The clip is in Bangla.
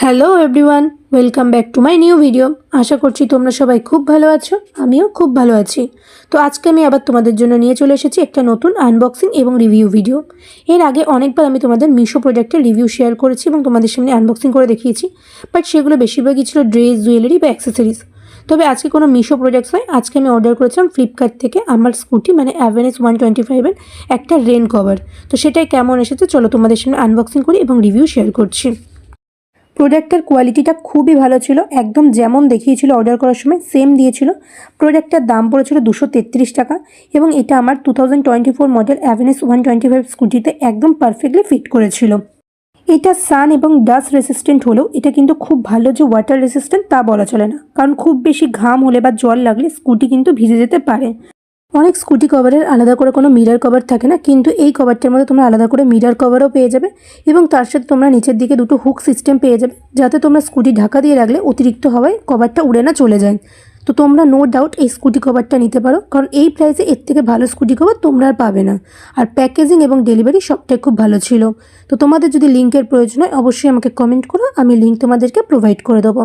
Hello everyone, welcome back to my new video. আশা করছি তোমরা সবাই খুব ভালো আছো, আমিও খুব ভালো আছি। তো আজকে আমি আবার তোমাদের জন্য নিয়ে চলে এসেছি একটা নতুন আনবক্সিং এবং রিভিউ ভিডিও। এর আগে অনেকবার আমি তোমাদের মিশো প্রোডাক্টের রিভিউ শেয়ার করেছি এবং তোমাদের সামনে আনবক্সিং করে দেখিয়েছি, বাট সেগুলো বেশিরভাগই ছিল ড্রেস, জুয়েলারি বা অ্যাক্সেসরিজ। তবে আজকে কোনো মিশো প্রোডাক্টস নয়, আজকে আমি অর্ডার করেছিলাম ফ্লিপকার্ট থেকে আমার স্কুটি মানে অ্যাভেনিস 125-এর একটা রেন কভার। তো সেটাই কেমন এসেছে চলো তোমাদের সামনে আনবক্সিং করি এবং রিভিউ শেয়ার করছি। প্রোডাক্টের কোয়ালিটিটা খুবই ভালো ছিল, একদম যেমন দেখিয়েছিল অর্ডার করার সময় সেম দিয়েছিল। প্রোডাক্টটার দাম পড়েছিল 233 টাকা এবং এটা আমার 2024 মডেল অ্যাভেনিস 125 স্কুটিতে একদম পারফেক্টলি ফিট করেছিল। এটা সান এবং ডাস্ট রেসিস্ট্যান্ট হলেও এটা কিন্তু খুব ভালো যে ওয়াটার রেসিস্ট্যান্ট তা বলা চলে না, কারণ খুব বেশি ঘাম হলে বা জল লাগলে স্কুটি কিন্তু ভিজে যেতে পারে। অনেক স্কুটি কভারের আলাদা করে কোনো মিরার কভার থাকে না, কিন্তু এই কভারটার মধ্যে তোমরা আলাদা করে মিরার কভারও পেয়ে যাবে এবং তার সাথে তোমরা নিচের দিকে দুটো হুক সিস্টেম পেয়ে যাবে, যাতে তোমরা স্কুটি ঢাকা দিয়ে রাখলে অতিরিক্ত হাওয়ায় কভারটা উড়ে না চলে যায়। তো তোমরা নো ডাউট এই স্কুটি কভারটা নিতে পারো, কারণ এই প্রাইসে এর থেকে ভালো স্কুটি কভার তোমরা আর পাবে না। আর প্যাকেজিং এবং ডেলিভারি সবটাই খুব ভালো ছিল। তো তোমাদের যদি লিঙ্কের প্রয়োজন হয় অবশ্যই আমাকে কমেন্ট করো, আমি লিঙ্ক তোমাদেরকে প্রোভাইড করে দেবো।